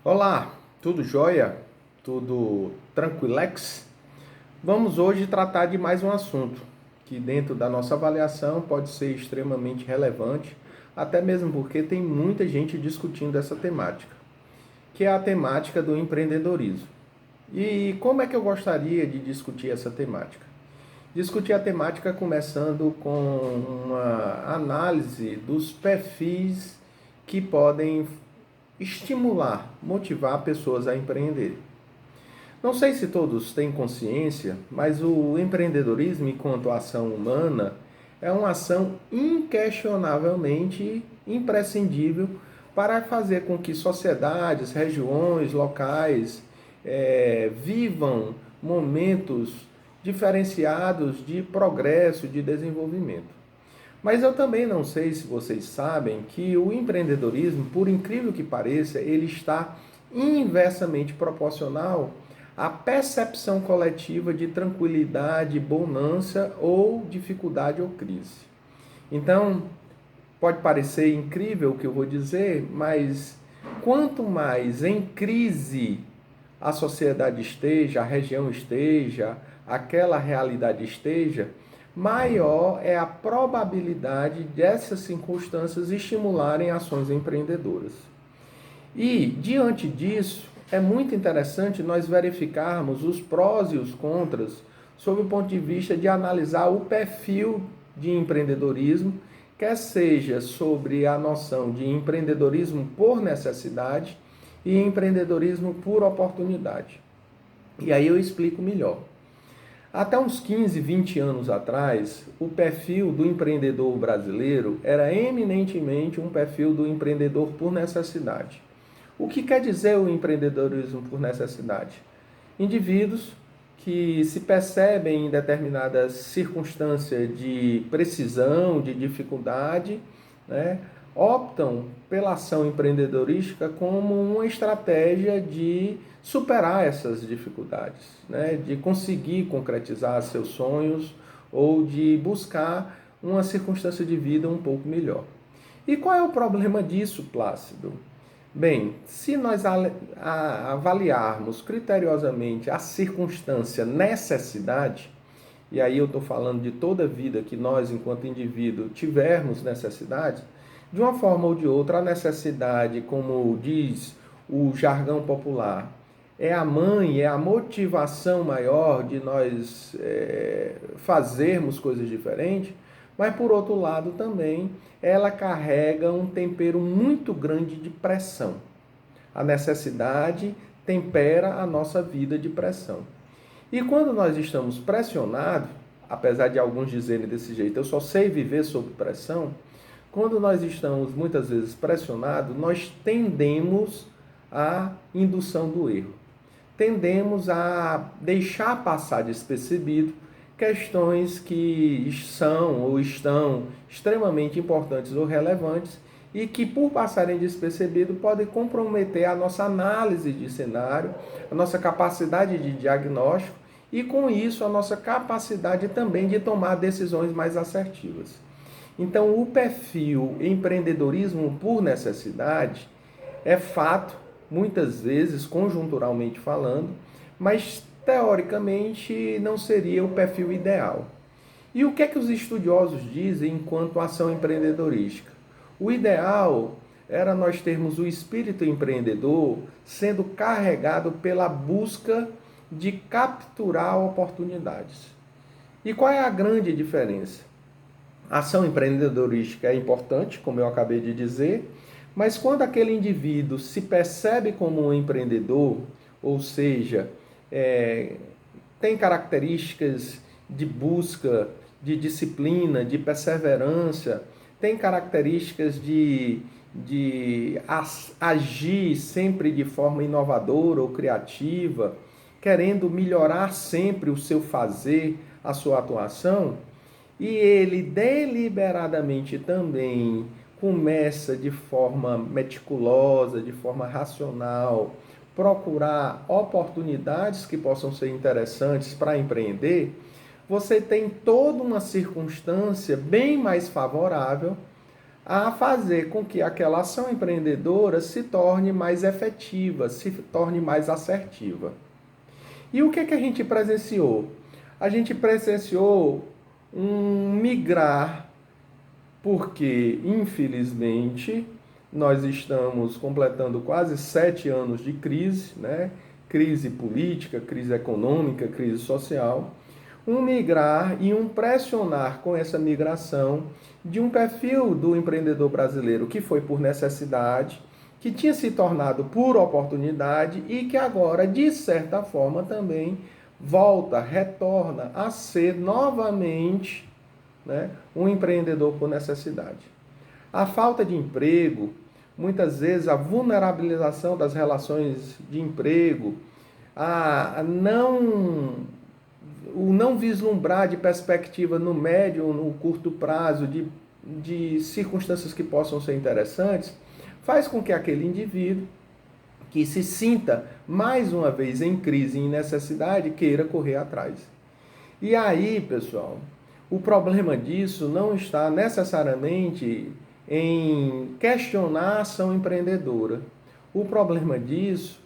Olá, tudo jóia? Tudo tranquilex? Vamos hoje tratar de mais um assunto que dentro da nossa avaliação pode ser extremamente relevante, até mesmo porque tem muita gente discutindo essa temática, que é a temática do empreendedorismo. E como é que eu gostaria de discutir essa temática? Discutir a temática começando com uma análise dos perfis que podem estimular, motivar pessoas a empreender. Não sei se todos têm consciência, mas o empreendedorismo, enquanto ação humana, é uma ação inquestionavelmente imprescindível para fazer com que sociedades, regiões, locais vivam momentos diferenciados de progresso, de desenvolvimento. Mas eu também não sei se vocês sabem que o empreendedorismo, por incrível que pareça, ele está inversamente proporcional à percepção coletiva de tranquilidade, bonança ou dificuldade ou crise. Então, pode parecer incrível o que eu vou dizer, mas quanto mais em crise a sociedade esteja, a região esteja, aquela realidade esteja, maior é a probabilidade dessas circunstâncias estimularem ações empreendedoras. E, diante disso, é muito interessante nós verificarmos os prós e os contras sob o ponto de vista de analisar o perfil de empreendedorismo, quer seja sobre a noção de empreendedorismo por necessidade e empreendedorismo por oportunidade. E aí eu explico melhor. Até uns 15, 20 anos atrás, o perfil do empreendedor brasileiro era eminentemente um perfil do empreendedor por necessidade. O que quer dizer o empreendedorismo por necessidade? Indivíduos que se percebem em determinadas circunstâncias de precisão, de dificuldade, né, optam pela ação empreendedorística como uma estratégia de superar essas dificuldades, né, de conseguir concretizar seus sonhos ou de buscar uma circunstância de vida um pouco melhor. E qual é o problema disso, Plácido? Bem, se nós avaliarmos criteriosamente a circunstância necessidade, e aí eu estou falando de toda a vida que nós, enquanto indivíduo, tivermos necessidade, de uma forma ou de outra, a necessidade, como diz o jargão popular, é a mãe, é a motivação maior de nós fazermos coisas diferentes, mas por outro lado também ela carrega um tempero muito grande de pressão. A necessidade tempera a nossa vida de pressão. E quando nós estamos pressionados, apesar de alguns dizerem desse jeito, eu só sei viver sob pressão, quando nós estamos muitas vezes pressionados, nós tendemos à indução do erro. Tendemos a deixar passar despercebido questões que são ou estão extremamente importantes ou relevantes e que, por passarem despercebido, podem comprometer a nossa análise de cenário, a nossa capacidade de diagnóstico e, com isso, a nossa capacidade também de tomar decisões mais assertivas. Então, o perfil empreendedorismo por necessidade é fato, muitas vezes, conjunturalmente falando, mas teoricamente não seria o perfil ideal. E o que é que os estudiosos dizem enquanto ação empreendedorística? O ideal era nós termos o espírito empreendedor sendo carregado pela busca de capturar oportunidades. E qual é a grande diferença? A ação empreendedorística é importante, como eu acabei de dizer, mas quando aquele indivíduo se percebe como um empreendedor, ou seja, tem características de busca, de disciplina, de perseverança, tem características de agir sempre de forma inovadora ou criativa, querendo melhorar sempre o seu fazer, a sua atuação, e ele deliberadamente também começa de forma meticulosa, de forma racional, procurar oportunidades que possam ser interessantes para empreender, você tem toda uma circunstância bem mais favorável a fazer com que aquela ação empreendedora se torne mais efetiva, se torne mais assertiva. E o que é que a gente presenciou? A gente presenciou um migrar, porque, infelizmente, nós estamos completando quase 7 anos de crise, né? Crise política, crise econômica, crise social. Um migrar e um pressionar com essa migração de um perfil do empreendedor brasileiro que foi por necessidade, que tinha se tornado por oportunidade e que agora, de certa forma, também volta, retorna a ser novamente, né, um empreendedor por necessidade. A falta de emprego, muitas vezes a vulnerabilização das relações de emprego, o não vislumbrar de perspectiva no médio ou no curto prazo de circunstâncias que possam ser interessantes, faz com que aquele indivíduo que se sinta mais uma vez em crise e em necessidade queira correr atrás. E aí, pessoal, o problema disso não está necessariamente em questionar a ação empreendedora. O problema disso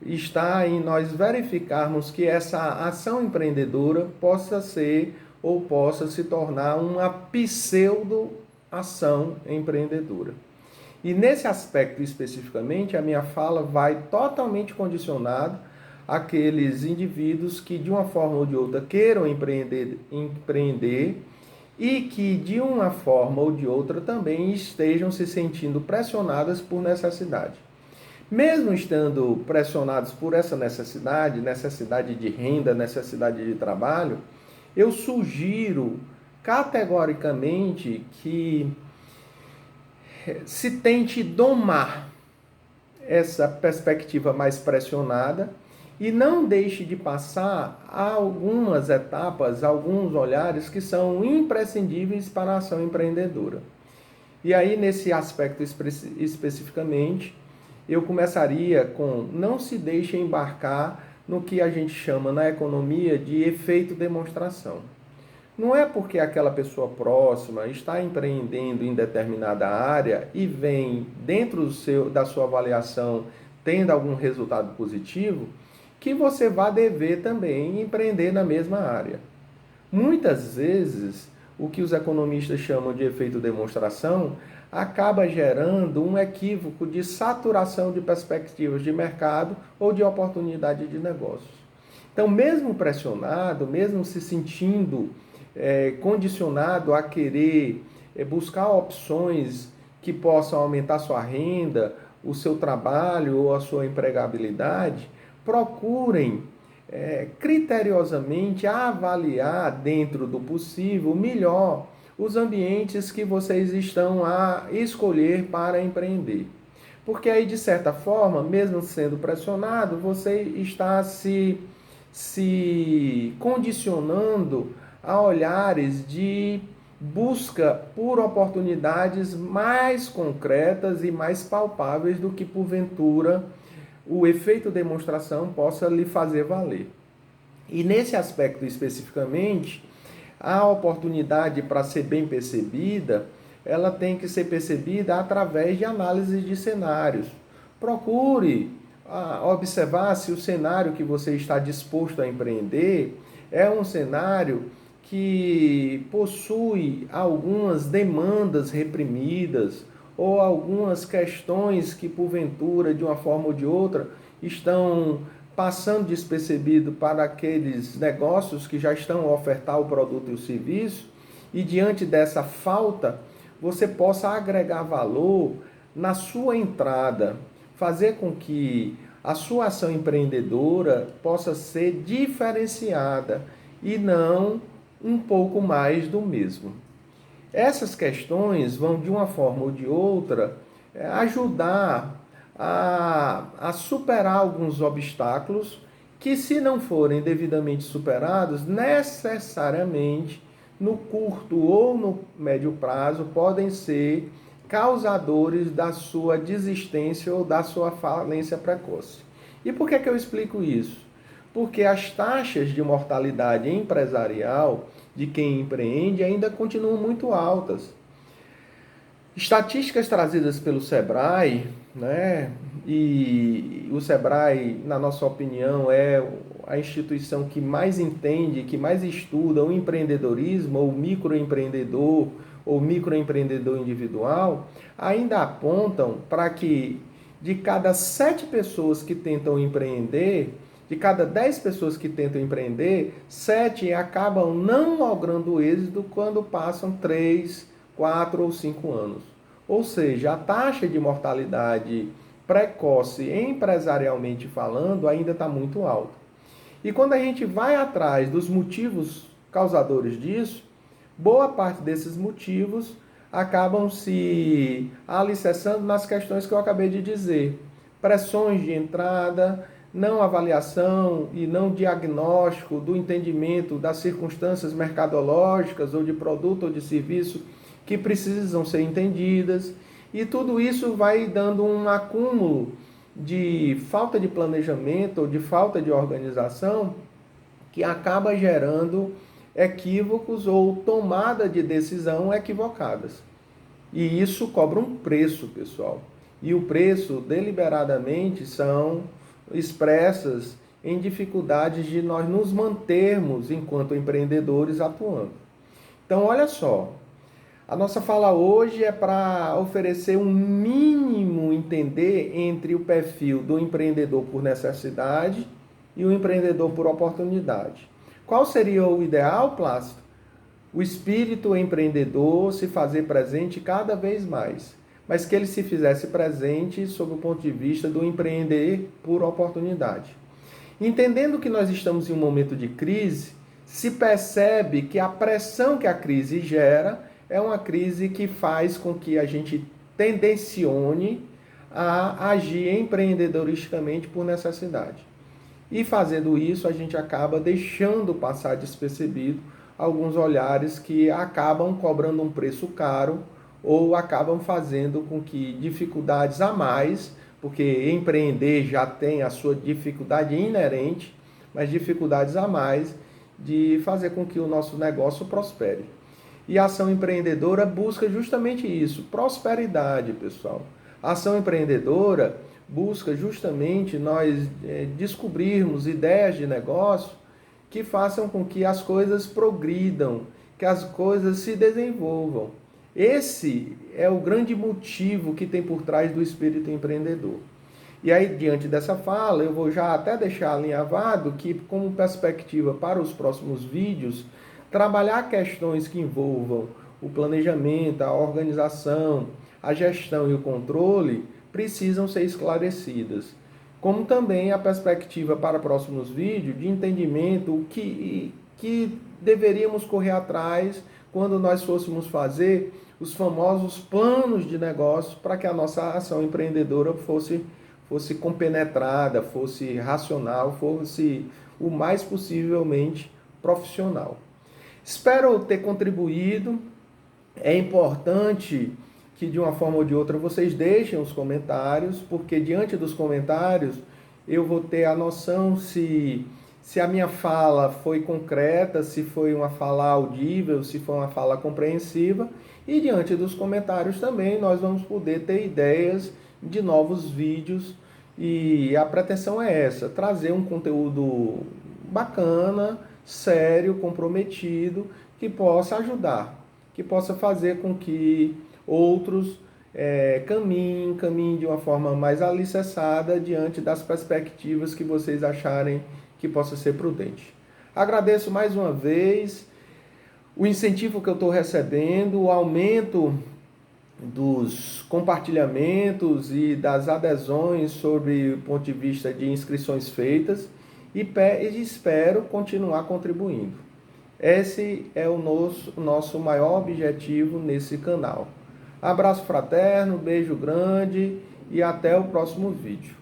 está em nós verificarmos que essa ação empreendedora possa ser ou possa se tornar uma pseudo-ação empreendedora. E nesse aspecto especificamente, a minha fala vai totalmente condicionada àqueles indivíduos que de uma forma ou de outra queiram empreender e que de uma forma ou de outra também estejam se sentindo pressionadas por necessidade. Mesmo estando pressionados por essa necessidade, necessidade de renda, necessidade de trabalho, eu sugiro categoricamente que se tente domar essa perspectiva mais pressionada e não deixe de passar algumas etapas, alguns olhares que são imprescindíveis para a ação empreendedora. E aí, nesse aspecto especificamente, eu começaria com: não se deixe embarcar no que a gente chama na economia de efeito demonstração. Não é porque aquela pessoa próxima está empreendendo em determinada área e vem dentro da sua avaliação tendo algum resultado positivo, que você vai dever também empreender na mesma área. Muitas vezes, o que os economistas chamam de efeito demonstração acaba gerando um equívoco de saturação de perspectivas de mercado ou de oportunidade de negócios. Então, mesmo pressionado, mesmo se sentindo condicionado a querer buscar opções que possam aumentar sua renda, o seu trabalho ou a sua empregabilidade, procurem criteriosamente avaliar, dentro do possível, melhor os ambientes que vocês estão a escolher para empreender. Porque aí, de certa forma, mesmo sendo pressionado, você está se condicionando a olhares de busca por oportunidades mais concretas e mais palpáveis do que, porventura, o efeito demonstração possa lhe fazer valer. E nesse aspecto especificamente, a oportunidade, para ser bem percebida, ela tem que ser percebida através de análise de cenários. Procure observar se o cenário que você está disposto a empreender é um cenário que possui algumas demandas reprimidas ou algumas questões que, porventura, de uma forma ou de outra, estão passando despercebido para aqueles negócios que já estão a ofertar o produto e o serviço, e diante dessa falta, você possa agregar valor na sua entrada, fazer com que a sua ação empreendedora possa ser diferenciada e não um pouco mais do mesmo. Essas questões vão, de uma forma ou de outra, ajudar a superar alguns obstáculos que, se não forem devidamente superados, necessariamente, no curto ou no médio prazo, podem ser causadores da sua desistência ou da sua falência precoce. E por que eu explico isso? Porque as taxas de mortalidade empresarial de quem empreende ainda continuam muito altas. Estatísticas trazidas pelo Sebrae, né? E o Sebrae, na nossa opinião, é a instituição que mais entende, que mais estuda o empreendedorismo, ou microempreendedor individual, ainda apontam para que de cada 7 pessoas que tentam empreender, de cada 10 pessoas que tentam empreender, 7 acabam não logrando êxito quando passam 3, 4 ou 5 anos. Ou seja, a taxa de mortalidade precoce, empresarialmente falando, ainda está muito alta. E quando a gente vai atrás dos motivos causadores disso, boa parte desses motivos acabam se alicerçando nas questões que eu acabei de dizer. Pressões de entrada, não avaliação e não diagnóstico do entendimento das circunstâncias mercadológicas ou de produto ou de serviço que precisam ser entendidas, e tudo isso vai dando um acúmulo de falta de planejamento ou de falta de organização que acaba gerando equívocos ou tomada de decisão equivocadas. E isso cobra um preço, pessoal. E o preço, deliberadamente, são expressas em dificuldades de nós nos mantermos enquanto empreendedores atuando. Então, olha só, a nossa fala hoje é para oferecer um mínimo entender entre o perfil do empreendedor por necessidade e o empreendedor por oportunidade. Qual seria o ideal, Plácido? O espírito empreendedor se fazer presente cada vez mais, mas que ele se fizesse presente sob o ponto de vista do empreender por oportunidade. Entendendo que nós estamos em um momento de crise, se percebe que a pressão que a crise gera é uma crise que faz com que a gente tendencione a agir empreendedoristicamente por necessidade. E fazendo isso, a gente acaba deixando passar despercebido alguns olhares que acabam cobrando um preço caro ou acabam fazendo com que dificuldades a mais, porque empreender já tem a sua dificuldade inerente, mas dificuldades a mais de fazer com que o nosso negócio prospere. E a ação empreendedora busca justamente isso, prosperidade, pessoal. A ação empreendedora busca justamente nós descobrirmos ideias de negócio que façam com que as coisas progridam, que as coisas se desenvolvam. Esse é o grande motivo que tem por trás do espírito empreendedor. E aí, diante dessa fala, eu vou já até deixar alinhavado que, como perspectiva para os próximos vídeos, trabalhar questões que envolvam o planejamento, a organização, a gestão e o controle precisam ser esclarecidas. Como também a perspectiva para próximos vídeos de entendimento que deveríamos correr atrás quando nós fôssemos fazer os famosos planos de negócio para que a nossa ação empreendedora fosse compenetrada, fosse racional, fosse o mais possivelmente profissional. Espero ter contribuído. É importante que de uma forma ou de outra vocês deixem os comentários, porque diante dos comentários eu vou ter a noção se a minha fala foi concreta, se foi uma fala audível, se foi uma fala compreensiva, e diante dos comentários também nós vamos poder ter ideias de novos vídeos, e a pretensão é essa, trazer um conteúdo bacana, sério, comprometido, que possa ajudar, que possa fazer com que outros caminhem de uma forma mais alicerçada diante das perspectivas que vocês acharem que possa ser prudente. Agradeço mais uma vez o incentivo que eu estou recebendo, o aumento dos compartilhamentos e das adesões sobre o ponto de vista de inscrições feitas e espero continuar contribuindo. Esse é o nosso maior objetivo nesse canal. Abraço fraterno, beijo grande e até o próximo vídeo.